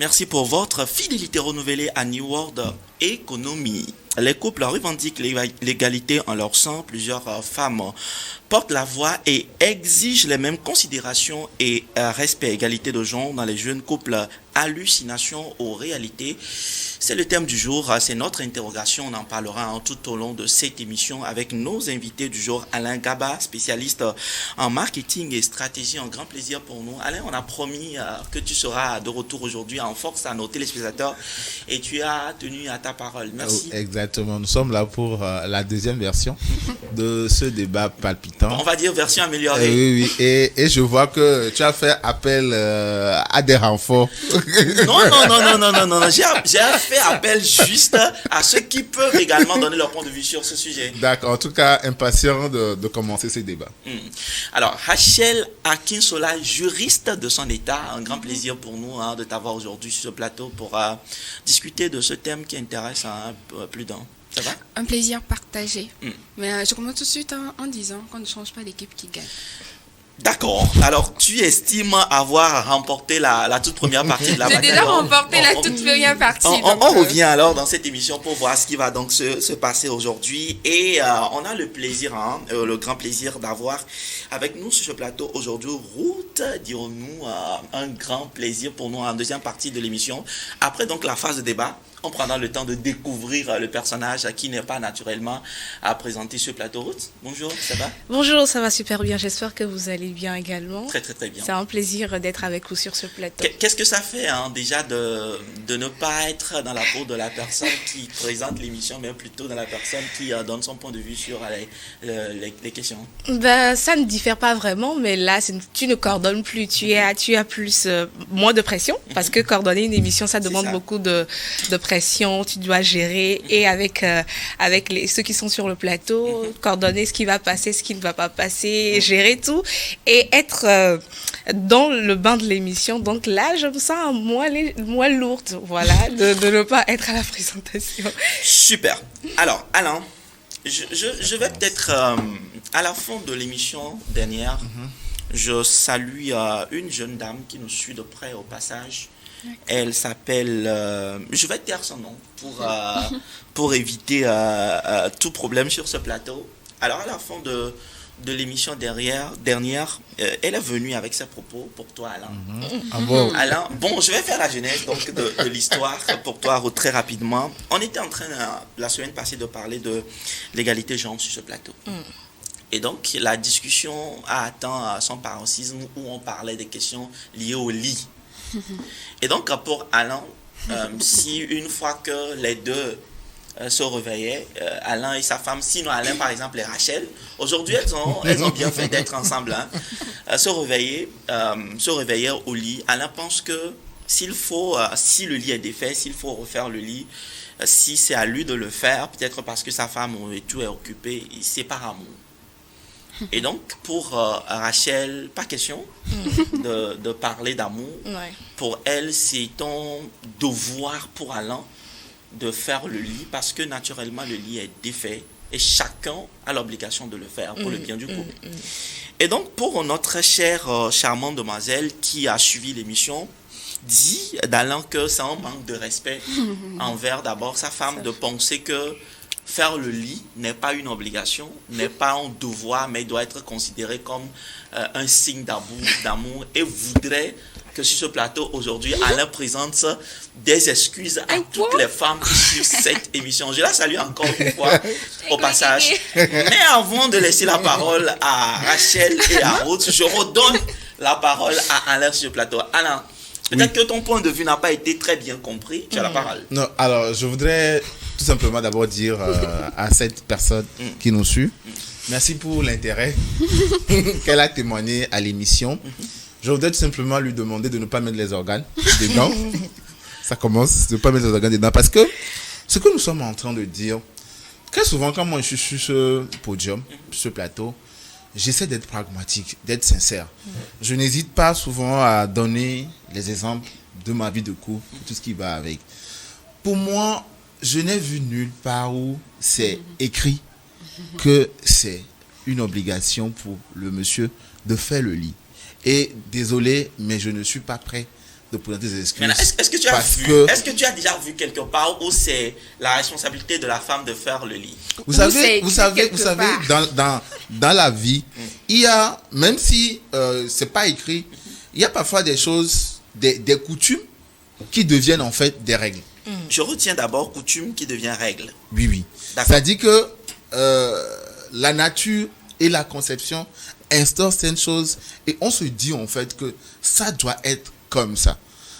Merci pour votre fidélité renouvelée à New World Economy. Les couples revendiquent l'égalité en leur sein. Plusieurs femmes portent la voix et exigent les mêmes considérations et respect, égalité de genre dans les jeunes couples. Hallucination ou réalité, c'est le thème du jour, c'est notre interrogation. On en parlera tout au long de cette émission avec nos invités du jour. Alain Gaba, spécialiste en marketing et stratégie. Un grand plaisir pour nous. Alain, on a promis que tu seras de retour aujourd'hui en force à nos téléspectateurs et tu as tenu à ta parole. Merci. Exactement, nous sommes là pour la deuxième version de ce débat palpitant. On va dire version améliorée. Oui, et je vois que tu as fait appel à des renforts. Non. J'ai fait appel juste à ceux qui peuvent également donner leur point de vue sur ce sujet. D'accord, en tout cas, impatient de commencer ce débat. Alors, Rachel Akinsola, juriste de son État, un grand plaisir pour nous de t'avoir aujourd'hui sur ce plateau pour discuter de ce thème qui intéresse plus d'un. Ça va? Un plaisir partagé. Mais je commence tout de suite en disant qu'on ne change pas l'équipe qui gagne. D'accord. Alors, tu estimes avoir remporté la toute première partie de la bataille. J'ai déjà remporté la toute première partie. On revient alors dans cette émission pour voir ce qui va donc se passer aujourd'hui. Et on a le plaisir, le grand plaisir d'avoir avec nous sur ce plateau aujourd'hui Ruth, dirons-nous, un grand plaisir pour nous en deuxième partie de l'émission. Après donc la phase de débat, on prendra le temps de découvrir le personnage qui n'est pas naturellement à présenter sur le plateau. Ruth, bonjour, ça va? Bonjour, ça va super bien. J'espère que vous allez bien également. Très bien. C'est un plaisir d'être avec vous sur ce plateau. Qu'est-ce que ça fait déjà de ne pas être dans la peau de la personne qui présente l'émission, mais plutôt dans la personne qui donne son point de vue sur les questions? Ça ne diffère pas vraiment, mais là, tu ne coordonnes plus. Tu as plus, moins de pression, parce que coordonner une émission, ça demande beaucoup de pression. Tu dois gérer et avec ceux qui sont sur le plateau, coordonner ce qui va passer, ce qui ne va pas passer, gérer tout et être dans le bain de l'émission. Donc là, je me sens moins lourde, voilà, de ne pas être à la présentation. Super. Alors, Alain, je vais peut-être à la fin de l'émission dernière, je salue une jeune dame qui nous suit de près au passage. Elle s'appelle, je vais taire son nom pour éviter tout problème sur ce plateau. Alors à la fin de l'émission dernière, elle est venue avec ses propos pour toi, Alain. Alain, je vais faire la genèse donc de l'histoire pour toi très rapidement. On était en train la semaine passée de parler de l'égalité genre sur ce plateau. Et donc la discussion a atteint son paroxysme où on parlait des questions liées au lit. Et donc, pour Alain, si une fois que les deux se réveillaient, Alain et sa femme, sinon Alain par exemple et Rachel, aujourd'hui elles ont bien fait d'être ensemble, se réveillaient au lit. Alain pense que si le lit est défait, s'il faut refaire le lit, si c'est à lui de le faire, peut-être parce que sa femme et tout est occupé, c'est par amour. Et donc, pour Rachel, pas question de parler d'amour. Ouais. Pour elle, c'est un devoir pour Alain de faire le lit parce que naturellement, le lit est défait et chacun a l'obligation de le faire pour le bien du couple. Et donc, pour notre chère, charmante demoiselle qui a suivi l'émission, dit d'Alain que c'est un manque de respect envers d'abord sa femme de penser que faire le lit n'est pas une obligation, n'est pas un devoir, mais doit être considéré comme un signe d'amour et voudrait que sur ce plateau aujourd'hui, Alain présente des excuses à toutes les femmes qui suivent cette émission. Je la salue encore une fois au passage. Mais avant de laisser la parole à Rachel et à Ruth, je redonne la parole à Alain sur ce plateau. Alain, peut-être que ton point de vue n'a pas été très bien compris. Tu as la parole. Non, alors je voudrais tout simplement d'abord dire à cette personne qui nous suit, merci pour l'intérêt qu'elle a témoigné à l'émission. Je voudrais tout simplement lui demander de ne pas mettre les organes dedans. Ça commence, de ne pas mettre les organes dedans. Parce que ce que nous sommes en train de dire, très souvent quand moi je suis sur ce podium, sur ce plateau, j'essaie d'être pragmatique, d'être sincère. Je n'hésite pas souvent à donner les exemples de ma vie de couple, tout ce qui va avec. Pour moi, je n'ai vu nulle part où c'est écrit que c'est une obligation pour le monsieur de faire le lit. Et désolé, mais je ne suis pas prêt de présenter des excuses. Maintenant, est-ce que tu as parce vu, que, est-ce que tu as déjà vu quelque part où c'est la responsabilité de la femme de faire le lit? vous savez, quelque part. dans la vie, il y a, même si c'est pas écrit, il y a parfois des choses, des coutumes qui deviennent en fait des règles. Je retiens d'abord coutume qui devient règle. Oui. D'accord. C'est-à-dire que la nature et la conception instaurent certaines choses et on se dit en fait que ça doit être comme ça.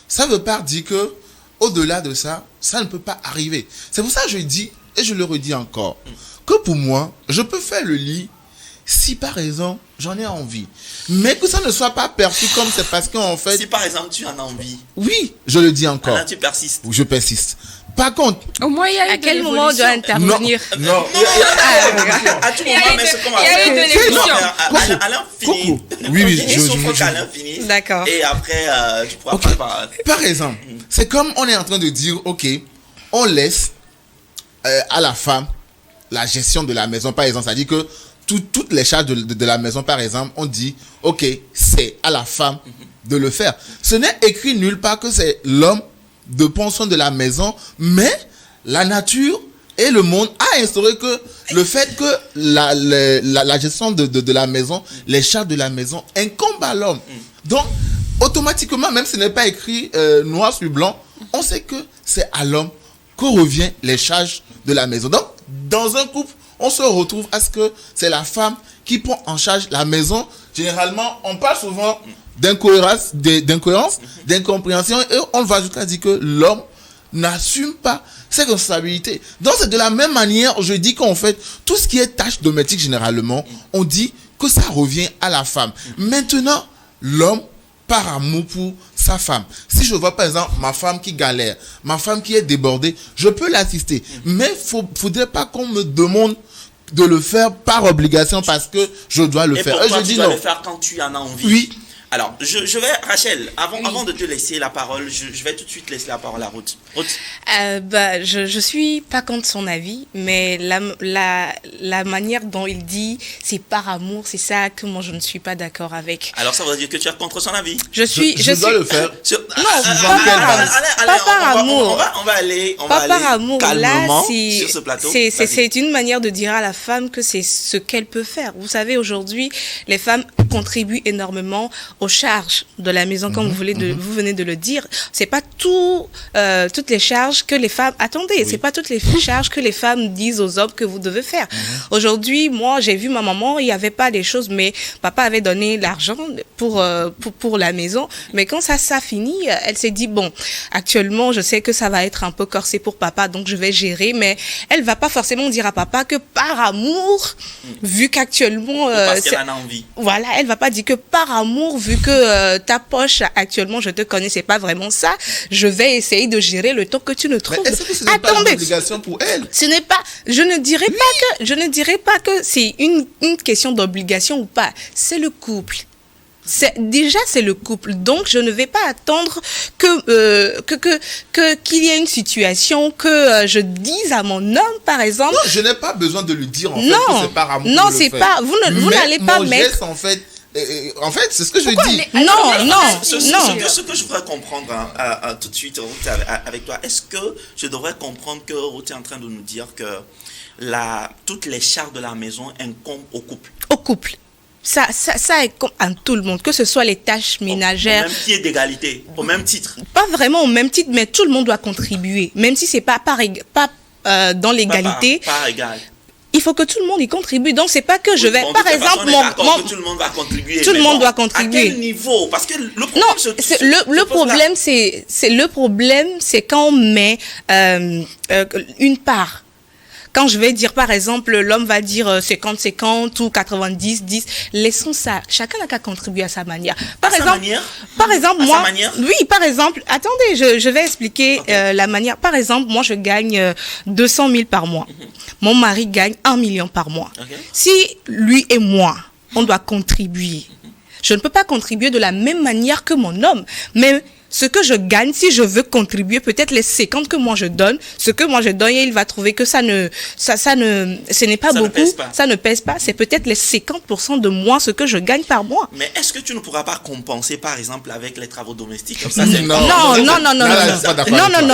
Ça ne veut pas dire que au-delà de ça, ça ne peut pas arriver. C'est pour ça que je dis, et je le redis encore, que pour moi, je peux faire le lit si par exemple j'en ai envie. Mais que ça ne soit pas perçu comme c'est parce qu'en fait... Si par exemple tu en as envie, Oui, je le dis encore. alors tu persistes. Je persiste. Par contre, Au moins, il y a À eu de quel moment on doit l'évolution. intervenir? non, À tout moment, mais c'est comme il y a eu de l'évolution. Alain finit. Oui, Il faut qu'Alain finisse. D'accord. Et après, tu pourras Ok. prendre la parole. Par exemple, c'est comme on est en train de dire, ok, on laisse à la femme la gestion de la maison, par exemple. C'est-à-dire que toutes les charges de la maison, par exemple, on dit, ok, c'est à la femme de le faire. Ce n'est écrit nulle part que c'est l'homme de prendre soin de la maison, mais la nature et le monde a instauré que le fait que la gestion de la maison, les charges de la maison incombent à l'homme. Donc, automatiquement, même si ce n'est pas écrit noir sur blanc, on sait que c'est à l'homme que revient les charges de la maison. Donc, dans un couple, on se retrouve à ce que c'est la femme qui prend en charge la maison. Généralement, on parle souvent d'incohérence, d'incompréhension, et on va jusqu'à dire que l'homme n'assume pas ses responsabilités. Donc, c'est de la même manière, je dis qu'en fait, tout ce qui est tâche domestique, généralement, on dit que ça revient à la femme. Maintenant, l'homme, par amour pour sa femme. Si je vois par exemple ma femme qui galère, ma femme qui est débordée, je peux l'assister. Mais faudrait pas qu'on me demande de le faire par obligation parce que je dois le Et faire. pourquoi Je tu dis dois non. le faire quand tu en as envie? Oui. Alors, je vais, Rachel, avant de te laisser la parole, je vais tout de suite laisser la parole à Ruth. Ruth. Je suis pas contre son avis, mais la manière dont il dit c'est par amour, c'est ça que moi je ne suis pas d'accord avec. Alors, ça veut dire que tu es contre son avis? Je dois le faire. Pas par amour. On va aller Par amour, là, calmement sur ce plateau. Vas-y. c'est une manière de dire à la femme que c'est ce qu'elle peut faire. Vous savez, aujourd'hui, les femmes contribuent énormément aux charges de la maison, comme vous venez de le dire. C'est pas toutes les charges que les femmes... Attendez, c'est pas toutes les charges que les femmes disent aux hommes que vous devez faire. Aujourd'hui, moi, j'ai vu ma maman, il n'y avait pas des choses, mais papa avait donné l'argent pour la maison. Mais quand ça finit, elle s'est dit, bon, actuellement, je sais que ça va être un peu corsé pour papa, donc je vais gérer, mais elle va pas forcément dire à papa que par amour, vu qu'actuellement... Parce qu'elle en a envie. Voilà, elle va pas dire que par amour, vu que ta poche actuellement, je te connais, c'est pas vraiment ça, je vais essayer de gérer le temps que tu ne trouves. Mais est-ce que ce n'est pas une obligation pour elle? Ce n'est pas, je ne dirais pas que c'est une question d'obligation ou pas. C'est le couple. C'est le couple. Donc, je ne vais pas attendre qu'il y ait une situation que je dise à mon homme, par exemple. Non, je n'ai pas besoin de lui dire en fait Non. que c'est par amour. Non, que je c'est le fais. pas, vous n'allez pas mon mettre. geste, en fait, c'est ce que je dis. Non. Ce que je voudrais comprendre tout de suite Ruth, avec toi, est-ce que je devrais comprendre que Ruth est en train de nous dire que toutes les charges de la maison incombent au couple? Au couple. Ça est comme à tout le monde, que ce soit les tâches ménagères. Au même pied d'égalité, au même titre. Pas vraiment au même titre, mais tout le monde doit contribuer. Même si c'est pas dans l'égalité. Par égal. Il faut que tout le monde y contribue. Donc, c'est pas que je vais, par exemple, que tout le monde va contribuer. Tout le monde doit contribuer. À quel niveau? Parce que le problème, non, le problème, c'est quand on met une part. Quand je vais dire, par exemple, l'homme va dire 50-50 ou 90-10, laissons ça. Chacun n'a qu'à contribuer à sa manière. Par exemple, moi, oui, par exemple, attendez, je vais expliquer la manière. Par exemple, moi, je gagne 200 000 par mois. Mon mari gagne 1 million par mois. Si lui et moi, on doit contribuer, je ne peux pas contribuer de la même manière que mon homme, mais ce que je gagne, si je veux contribuer, peut-être les 50 que moi je donne, ce que moi je donne, et il va trouver que ce n'est pas Ça ne beaucoup, pèse pas. ça ne pèse pas, c'est peut-être les 50% de moi, ce que je gagne par mois. Mais est-ce que tu ne pourras pas compenser, par exemple, avec les travaux domestiques? Comme ça, c'est Non,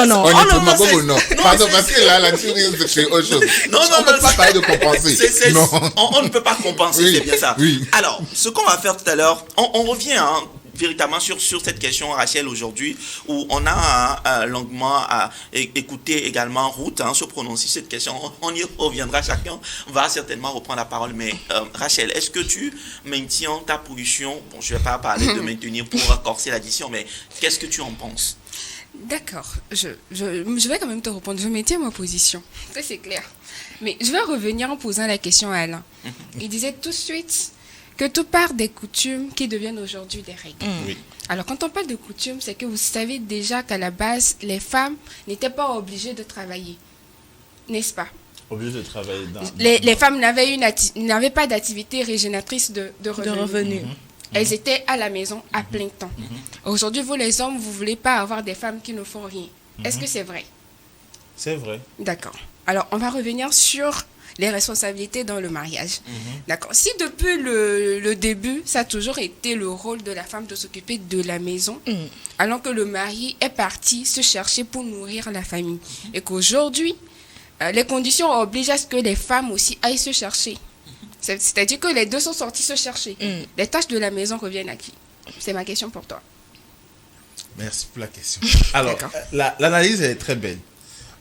non. Pardon, parce que là, tu risques c'est autre chose. On ne peut pas parler de compenser. Non. On ne peut pas compenser, Oui, c'est bien ça. oui. Alors, ce qu'on va faire tout à l'heure, on revient véritablement sur cette question, Rachel, aujourd'hui, où on a longuement écouté également Ruth se prononcer cette question. On y reviendra, chacun va certainement reprendre la parole. Mais Rachel, est-ce que tu maintiens ta position? Bon, je ne vais pas parler de maintenir pour corser l'addition, mais qu'est-ce que tu en penses? D'accord, je vais quand même te répondre. Je maintiens ma position. Ça, c'est clair. Mais je vais revenir en posant la question à Alain. Il disait tout de suite que tout part des coutumes qui deviennent aujourd'hui des règles. Oui. Alors, quand on parle de coutumes, c'est que vous savez déjà qu'à la base, les femmes n'étaient pas obligées de travailler. N'est-ce pas? Obligé de travailler dans... Les femmes n'avaient pas d'activité régénératrice de revenus. Elles étaient à la maison à plein temps. Aujourd'hui, vous les hommes, vous ne voulez pas avoir des femmes qui ne font rien. Est-ce que c'est vrai? C'est vrai. D'accord. Alors, on va revenir sur les responsabilités dans le mariage. D'accord. Si depuis le début, ça a toujours été le rôle de la femme de s'occuper de la maison, alors que le mari est parti se chercher pour nourrir la famille, et qu'aujourd'hui, les conditions obligent à ce que les femmes aussi aillent se chercher. C'est-à-dire que les deux sont sortis se chercher. Les tâches de la maison reviennent à qui? C'est ma question pour toi. Merci pour la question. Alors, l'analyse est très belle.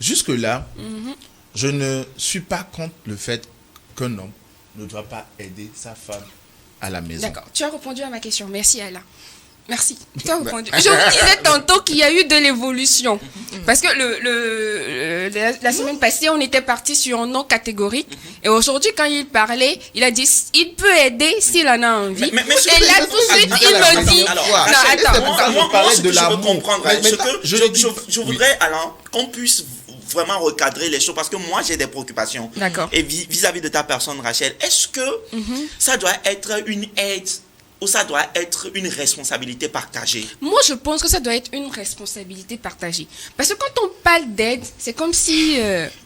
Jusque-là, je ne suis pas contre le fait qu'un homme ne doit pas aider sa femme à la maison. D'accord. Tu as répondu à ma question. Merci, Alain. Merci. Tu as répondu. Je vous disais tantôt qu'il y a eu de l'évolution. Parce que la semaine passée, on était parti sur un non catégorique. Et aujourd'hui, quand il parlait, il a dit il peut aider s'il en a envie. Et là, tout de suite, il me dit... Je veux comprendre. Je voudrais, Alain, qu'on puisse vraiment recadrer les choses, parce que moi, j'ai des préoccupations. D'accord. Et vis-à-vis de ta personne, Rachel, est-ce que ça doit être une aide ou ça doit être une responsabilité partagée? Moi, je pense que ça doit être une responsabilité partagée. Parce que quand on parle d'aide, c'est comme si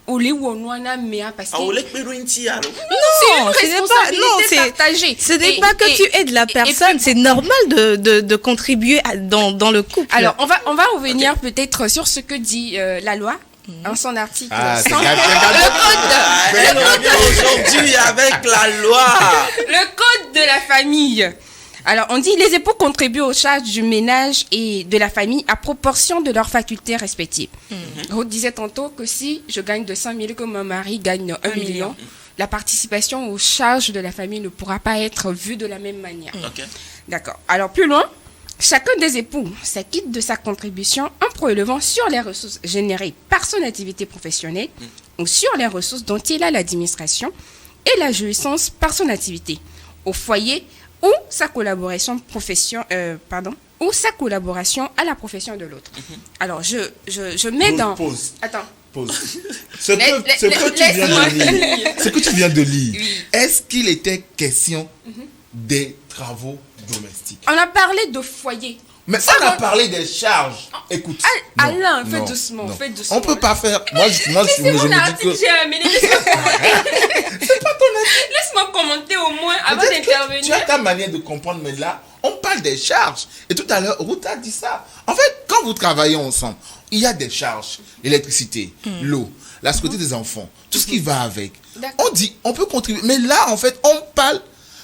on est où on a mais parce que... Non, c'est une responsabilité partagée. Ce n'est pas que tu aides la personne, c'est normal de contribuer dans le couple. Alors, on va revenir peut-être sur ce que dit la loi. En son article 100, le code aujourd'hui avec la loi. Le code de la famille. Alors, on dit les époux contribuent aux charges du ménage et de la famille à proportion de leurs facultés respectives. Ruth disait tantôt que si je gagne 200 000 que mon mari gagne 1 million, la participation aux charges de la famille ne pourra pas être vue de la même manière. D'accord. Alors, plus loin, chacun des époux s'acquitte de sa contribution en prélevant sur les ressources générées par son activité professionnelle ou sur les ressources dont il a l'administration et la jouissance par son activité au foyer ou sa collaboration à la profession de l'autre. Alors, je mets dans... Pause. Attends. Pause. Ce que tu viens de lire, est-ce qu'il était question des travaux domestiques? On a parlé de foyer. Mais on a parlé des charges. Écoute. Alain, fais doucement. On peut pas faire. Moi, je me dis que. C'est pas ton avis. Laisse-moi commenter au moins avant d'intervenir. Tu as ta manière de comprendre, mais là, on parle des charges. Et tout à l'heure, Ruth a dit ça. En fait, quand vous travaillez ensemble, il y a des charges. L'électricité, l'eau, la sécurité des enfants, tout ce qui va avec. On dit, on peut contribuer. Mais là, en fait, on parle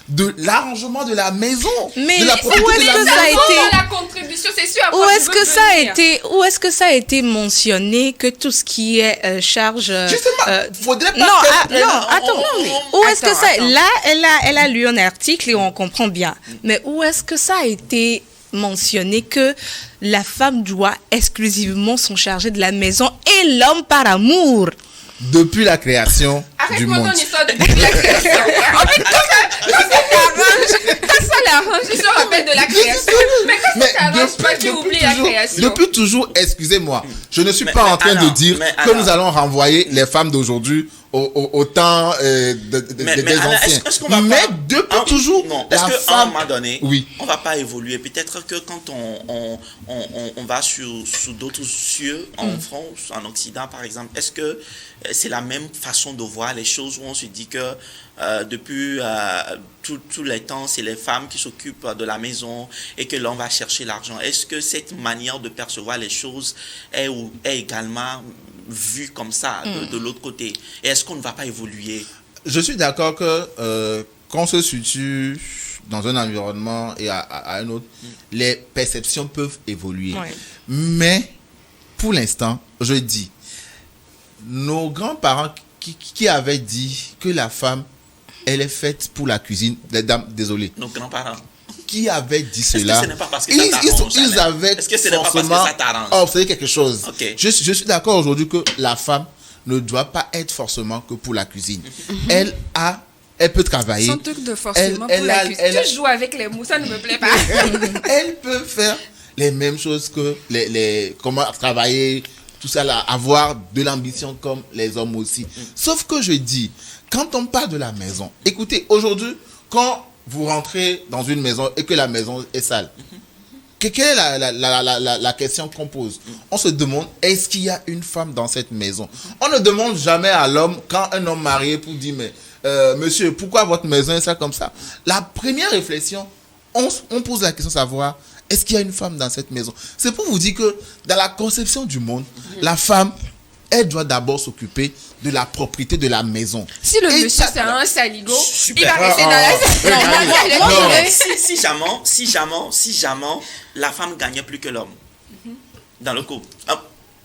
de l'arrangement de la maison. Mais de la où est-ce que ça a été la contribution, c'est sûr. Où est-ce que ça a été mentionné que tout ce qui est charge justement, faudrait pas attends. Où est-ce que ça là elle a lu un article et on comprend bien. Mais où est-ce que ça a été mentionné que la femme doit exclusivement s'en charger de la maison et l'homme par amour? Depuis la création du monde. Arrête-moi ton histoire depuis la création. En fait, quand ça l'arrange, il se rappelle de la création. Mais quand ça t'arrange pas, tu oublies la création. Depuis toujours, excusez-moi, je ne suis pas en train de dire que nous allons renvoyer les femmes d'aujourd'hui au temps Mais des Alain, anciens. est-ce qu'on va Mais pas... depuis toujours, Non, la est-ce qu'à un femme... moment donné, Oui. on va pas évoluer? Peut-être que quand on va sous d'autres cieux, en France, en Occident par exemple, est-ce que c'est la même façon de voir les choses où on se dit que depuis tous les temps, c'est les femmes qui s'occupent de la maison et que l'on va chercher l'argent? Est-ce que cette manière de percevoir les choses est également vue comme ça, de l'autre côté? Et est-ce qu'on ne va pas évoluer? Je suis d'accord que quand on se situe dans un environnement et à un autre, les perceptions peuvent évoluer. Ouais. Mais, pour l'instant, je dis, nos grands-parents qui avaient dit que la femme, elle est faite pour la cuisine, les dames, désolé, Nos grands-parents. qui avait dit Est-ce cela, que ce n'est pas parce que ça t'arrange, ils Alain? avaient Est-ce que ce n'est pas parce que forcément ça t'arrange? observé quelque chose. Ok. Je suis d'accord aujourd'hui que la femme ne doit pas être forcément que pour la cuisine. Elle peut travailler. Son truc de forcément pour la cuisine. Tu joues avec les mots, ça ne me plaît pas. Elle peut faire les mêmes choses que comment travailler, tout ça là, avoir de l'ambition comme les hommes aussi. Sauf que je dis, quand on parle de la maison, écoutez, aujourd'hui, quand vous rentrez dans une maison et que la maison est sale, quelle est la question qu'on pose? On se demande, est-ce qu'il y a une femme dans cette maison? On ne demande jamais à l'homme, quand un homme marié pour dire, mais monsieur, pourquoi votre maison est ça comme ça? La première réflexion, on pose la question de savoir, est-ce qu'il y a une femme dans cette maison? C'est pour vous dire que dans la conception du monde, la femme, elle doit d'abord s'occuper de la propriété de la maison. Si le Et monsieur ça- c'est un saligo, Super. il va rester dans la... Non. Si jamais la femme gagnait plus que l'homme dans le couple.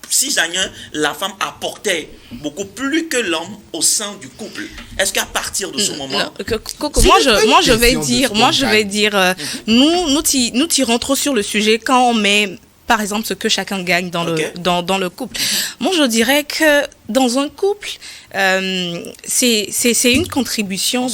Si jamais la femme apportait beaucoup plus que l'homme au sein du couple, est-ce qu'à partir de ce moment... Non, Coco, C'est moi une je vais question de dire, nous tirons trop sur le sujet quand on met par exemple ce que chacun gagne dans le couple. Moi je dirais que dans un couple, c'est une contribution.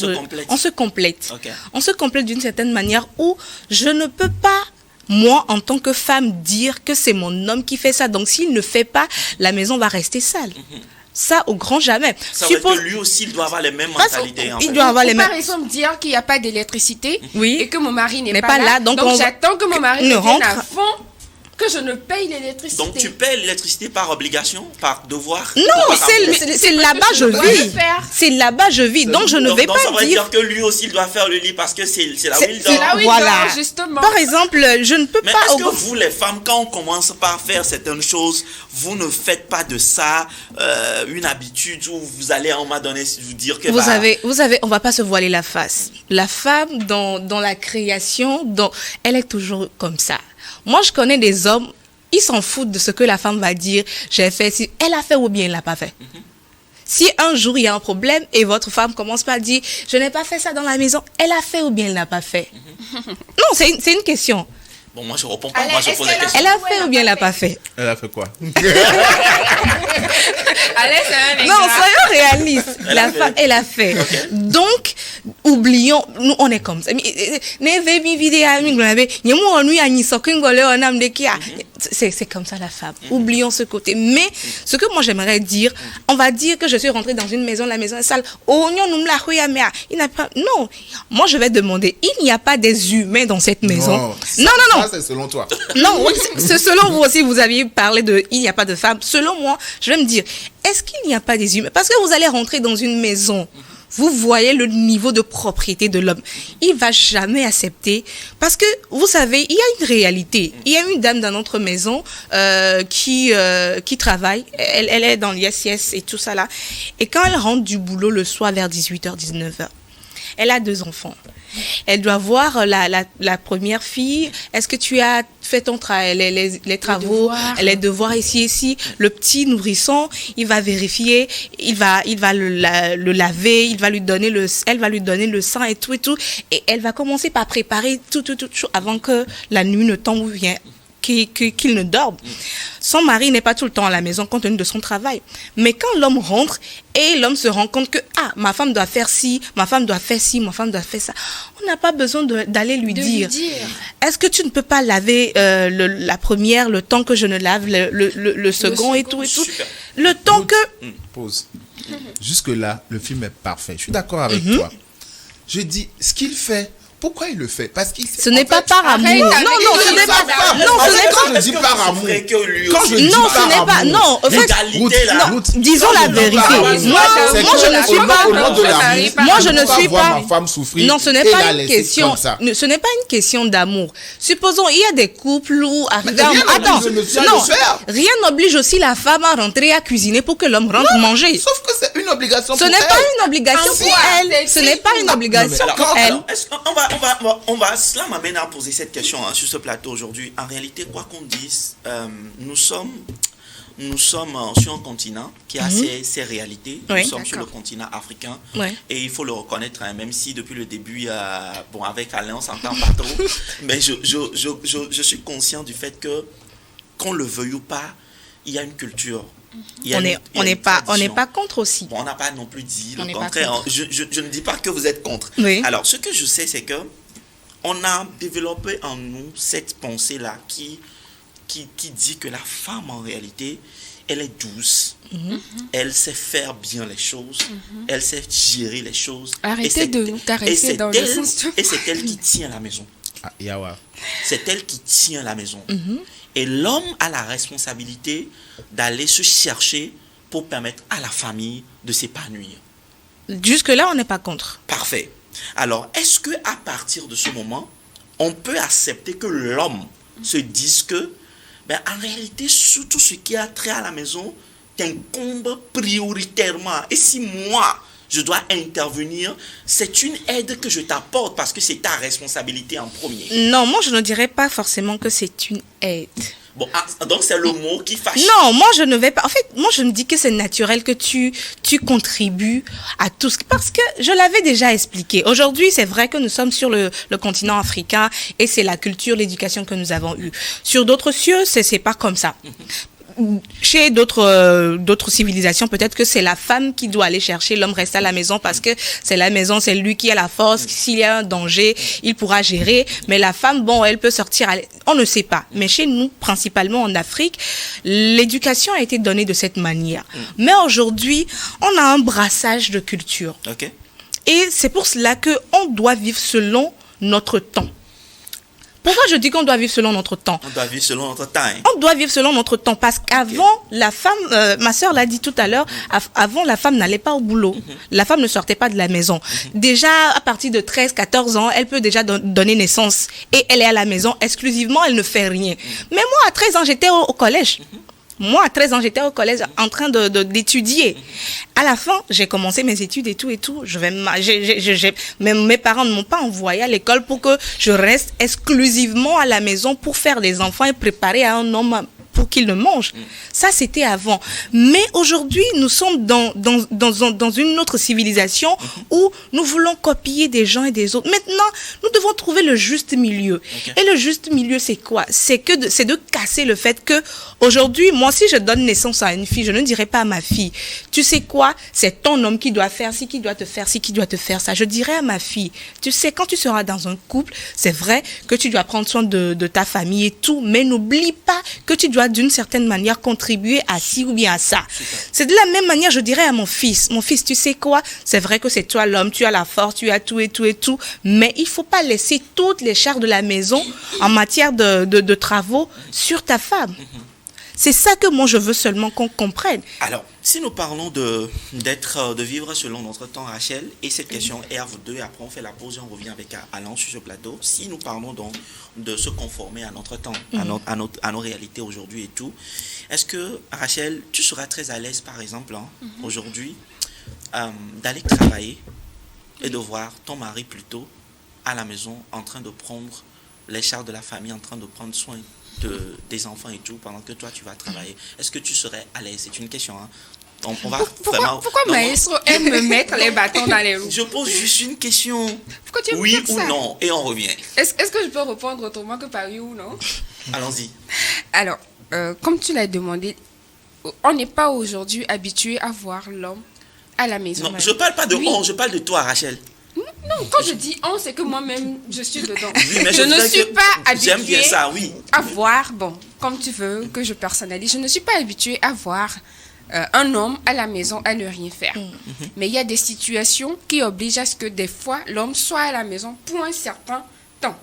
On se complète. Ok. On se complète d'une certaine manière où je ne peux pas, moi, en tant que femme, dire que c'est mon homme qui fait ça. Donc, s'il ne fait pas, la maison va rester sale. Ça, au grand jamais. Ça veut dire que lui aussi, il doit avoir les mêmes mentalités. En il fait. doit avoir les mêmes... Par exemple, dire qu'il n'y a pas d'électricité Oui. et que mon mari n'est Mais pas là. Donc, on- j'attends que mon mari ne revienne rentre. à fond, que je ne paye l'électricité. Donc, tu paies l'électricité par obligation, par devoir? Non, par amour? c'est là-bas je dois le vis. faire. C'est là-bas je vis. Donc, je ne vais donc ça pas veut dire... dire que lui aussi, il doit faire le lit parce que c'est là où il C'est dort. là où il Voilà. dort, justement. Par exemple, je ne peux Mais pas... est-ce que vous, les femmes, quand on commence par faire certaines choses, vous ne faites pas de ça une habitude où vous allez à un moment donné vous dire que... Vous savez, on va pas se voiler la face. La femme, dans la création, elle est toujours comme ça. Moi, je connais des hommes, ils s'en foutent de ce que la femme va dire. J'ai fait, si elle a fait ou bien elle l'a pas fait. Si un jour il y a un problème et votre femme commence par dire, je n'ai pas fait ça dans la maison, elle a fait ou bien elle n'a pas fait. Non, c'est une question. Bon, moi, je réponds pas. Allez, Moi, je est-ce pose la qu'elle a- question. Elle a fait ou bien elle n'a pas fait. Elle a fait quoi? Allez, c'est un Non, exemple. soyons réalistes. Elle La a fait. femme, elle a fait. Ok. Donc, oublions, nous, on est comme ça. C'est comme ça la femme. Oublions ce côté. Mais, ce que moi j'aimerais dire, on va dire que je suis rentrée dans une maison, la maison est sale. Il n'a pas, non. Moi, je vais demander, il n'y a pas des humains dans cette maison. Non. Ça, c'est selon toi. Non, oui, selon vous aussi, vous aviez parlé de il n'y a pas de femmes. Selon moi, je vais me dire, est-ce qu'il n'y a pas des humains? Parce que vous allez rentrer dans une maison, vous voyez le niveau de propriété de l'homme. Il va jamais accepter. Parce que, vous savez, il y a une réalité. Il y a une dame dans notre maison qui travaille. Elle est dans l'ISIS et tout ça là. Et quand elle rentre du boulot le soir vers 18h, 19h, elle a 2 enfants. Elle doit voir la première fille. Est-ce que tu as fait ton travail, les travaux, les devoirs ici. Le petit nourrisson, il va vérifier, il va le laver, elle va lui donner le sang et tout. Et elle va commencer par préparer tout avant que la nuit ne tombe ou bien qu'il ne dorme. Son mari n'est pas tout le temps à la maison compte tenu de son travail. Mais quand l'homme rentre et l'homme se rend compte que ma femme doit faire ci, ma femme doit faire ci, ma femme doit faire ça, on n'a pas besoin d'aller lui dire. Est-ce que tu ne peux pas laver la première le temps que je ne lave le second et tout. Super. Le temps que... Pause. Jusque-là, le film est parfait. Je suis d'accord avec toi. Je dis, ce qu'il fait, pourquoi il le fait? Parce qu'il Ce n'est pas par amour. arrête Non, avec ce n'est pas. les Non, ce n'est pas. Quand je dis par amour, quand je dis Non, ce n'est par pas. amour, Non, en fait, l'égalité, là. Ruth, disons quand la je dis vérité. par amour, Moi, c'est moi, que je ne suis au pas. nom de l'amour, Moi, je peux ne suis voir pas. ma femme souffrir Non, ce n'est et pas la une laisser question. comme ça. Ce n'est pas une question d'amour. Supposons, il y a des couples où arriver rien attends, n'oblige le monsieur à non, le faire. rien n'oblige aussi la femme à rentrer et à cuisiner pour que l'homme rentre manger. Sauf que c'est une obligation Ce pour n'est elle. pas une obligation pour elle. Ce n'est pas une obligation Alors, pour elle. alors, cela m'amène à poser cette question sur ce plateau aujourd'hui. En réalité, quoi qu'on dise, nous sommes sur un continent qui a ses réalités. Oui, nous sommes sur le d'accord. continent africain. Oui. Et il faut le reconnaître, même si depuis le début, avec Alain, on s'entend pas trop. Mais je suis conscient du fait que, qu'on le veuille ou pas, il y a une culture. On n'est pas contre aussi. Bon, on n'a pas non plus dit On le n'est pas contraire. contre. Je ne dis pas que vous êtes contre. Oui. Alors, ce que je sais, c'est que on a développé en nous cette pensée-là qui dit que la femme, en réalité, elle est douce. Elle sait faire bien les choses. Elle sait gérer les choses. Arrêtez de nous caresser dans le sens Et c'est elle qui tient la maison. Ah, Yawa. C'est elle qui tient la maison. Et l'homme a la responsabilité d'aller se chercher pour permettre à la famille de s'épanouir. Jusque-là, on n'est pas contre. Parfait. Alors, est-ce que à partir de ce moment, on peut accepter que l'homme se dise que, en réalité, tout ce qui a trait à la maison t'incombe prioritairement. Et si moi, je dois intervenir, c'est une aide que je t'apporte parce que c'est ta responsabilité en premier. Non, moi, je ne dirais pas forcément que c'est une aide. Bon, donc c'est le mot qui fâche. Non, moi je ne vais pas. En fait, moi je me dis que c'est naturel que tu contribues à tout ce parce que je l'avais déjà expliqué. Aujourd'hui, c'est vrai que nous sommes sur le continent africain et c'est la culture, l'éducation que nous avons eue. Sur d'autres cieux, c'est pas comme ça. Chez d'autres civilisations, peut-être que c'est la femme qui doit aller chercher, l'homme reste à la maison parce que c'est la maison, c'est lui qui a la force. S'il y a un danger, il pourra gérer. Mais la femme, bon, elle peut sortir, on ne sait pas. Mais chez nous, principalement en Afrique, l'éducation a été donnée de cette manière. Mais aujourd'hui, on a un brassage de culture. Ok. Et c'est pour cela qu'on doit vivre selon notre temps. Pourquoi je dis qu'on doit vivre selon notre temps? On doit vivre selon notre temps. Hein. On doit vivre selon notre temps parce qu'avant, la femme, ma sœur l'a dit tout à l'heure, avant la femme n'allait pas au boulot. La femme ne sortait pas de la maison. Déjà, à partir de 13, 14 ans, elle peut déjà donner naissance et elle est à la maison exclusivement, elle ne fait rien. Mais moi, à 13 ans, j'étais au collège. Moi, à 13 ans, j'étais au collège en train d'étudier. À la fin, j'ai commencé mes études et tout. Même mes parents ne m'ont pas envoyé à l'école pour que je reste exclusivement à la maison pour faire des enfants et préparer à un homme pour qu'il ne mange. Ça, c'était avant. Mais aujourd'hui, nous sommes dans une autre civilisation où nous voulons copier des gens et des autres. Maintenant, nous devons trouver le juste milieu. Okay. Et le juste milieu, c'est quoi? C'est de casser le fait que aujourd'hui, moi, si je donne naissance à une fille, je ne dirais pas à ma fille, tu sais quoi? C'est ton homme qui doit faire ci, qui doit te faire ci, qui doit te faire ça. Je dirais à ma fille, tu sais, quand tu seras dans un couple, c'est vrai que tu dois prendre soin de ta famille et tout, mais n'oublie pas que tu dois d'une certaine manière contribuer à ci ou bien à ça. C'est de la même manière, je dirais à mon fils, tu sais quoi, c'est vrai que c'est toi l'homme, tu as la force, tu as tout et tout et tout, mais il faut pas laisser toutes les charges de la maison en matière de travaux sur ta femme. C'est ça que moi je veux seulement qu'on comprenne. Alors, si nous parlons de vivre selon notre temps, Rachel, et cette question est à vous deux, et après on fait la pause et on revient avec Alain sur ce plateau. Si nous parlons donc de se conformer à notre temps, à nos réalités aujourd'hui et tout, est-ce que, Rachel, tu seras très à l'aise, par exemple, aujourd'hui, d'aller travailler et de voir ton mari plutôt à la maison en train de prendre les charges de la famille, en train de prendre soin des enfants et tout, pendant que toi tu vas travailler? Est-ce que tu serais à l'aise? C'est une question. Pourquoi Maestro aime me mettre les bâtons dans les roues? Je pose juste une question. Pourquoi tu oui ou ça? Non, et on revient. Est-ce que je peux répondre autrement que par oui ou non? Allons-y. Alors, comme tu l'as demandé, on n'est pas aujourd'hui habitué à voir l'homme à la maison. Non, je ne parle pas de on, je parle de toi, Rachel. Non, quand je dis on, c'est que moi-même, je suis dedans. Oui, mais je ne suis pas habituée j'aime bien ça, oui. à voir, bon, comme tu veux que je personnalise, je ne suis pas habituée à voir un homme à la maison à ne rien faire. Mais il y a des situations qui obligent à ce que des fois, l'homme soit à la maison pour un certain temps.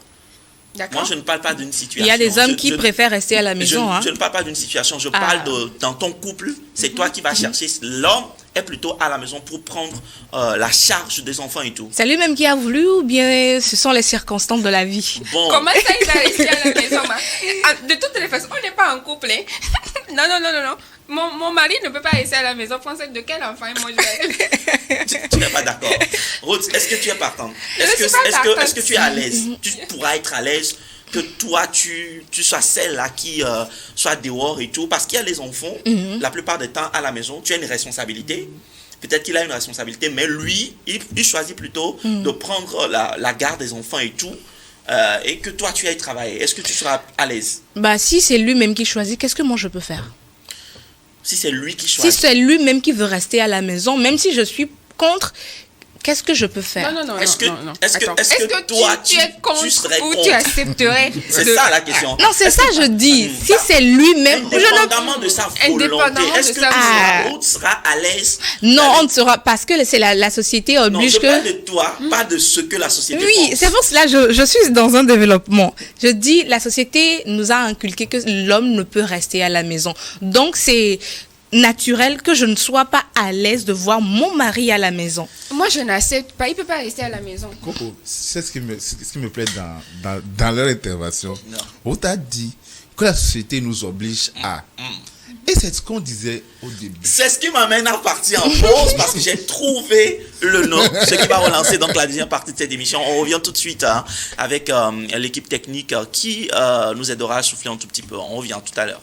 D'accord? Moi, je ne parle pas d'une situation. Il y a des hommes qui préfèrent rester à la maison. Je ne parle pas d'une situation. Je parle dans ton couple. C'est toi qui vas chercher. L'homme est plutôt à la maison pour prendre la charge des enfants et tout. C'est lui-même qui a voulu ou bien ce sont les circonstances de la vie? Bon. Comment ça, il va rester à la maison? De toutes les façons, on n'est pas en couple. Hein? Non. Mon mari ne peut pas rester à la maison. Français, de quel enfant moi je vais... Tu n'es pas d'accord. Ruth, est-ce que tu es partante? Est-ce que tu es à l'aise? Tu pourras être à l'aise que toi, tu sois celle-là qui soit dehors et tout. Parce qu'il y a les enfants, la plupart du temps, à la maison, tu as une responsabilité. Peut-être qu'il a une responsabilité, mais lui, il choisit plutôt de prendre la garde des enfants et tout. Et que toi, tu ailles travailler. Est-ce que tu seras à l'aise? Si c'est lui-même qui choisit, qu'est-ce que moi je peux faire? Si c'est lui qui choisit. Si c'est lui-même qui veut rester à la maison, même si je suis contre, qu'est-ce que je peux faire? Non. Est-ce que toi, tu es contre tu serais ou contre? tu accepterais? C'est ça la question. Non, c'est ça je dis. Si c'est lui-même, indépendamment de sa volonté, est-ce que tu seras à l'aise? Non, on ne sera, parce que c'est la société oblige non, je que... parle de toi, pas de ce que la société Oui, pense. c'est pour cela que je suis dans un développement. Je dis, la société nous a inculqué que l'homme ne peut rester à la maison. Donc, c'est naturel que je ne sois pas à l'aise de voir mon mari à la maison. Moi, je n'accepte pas. Il ne peut pas rester à la maison. Coco, c'est ce qui me plaît dans leur intervention. On t'a dit que la société nous oblige à... Et c'est ce qu'on disait au début. C'est ce qui m'amène à partir en pause parce que j'ai trouvé le nom, ce qui va relancer donc la deuxième partie de cette émission. On revient tout de suite avec l'équipe technique qui nous aidera à souffler un tout petit peu. On revient tout à l'heure.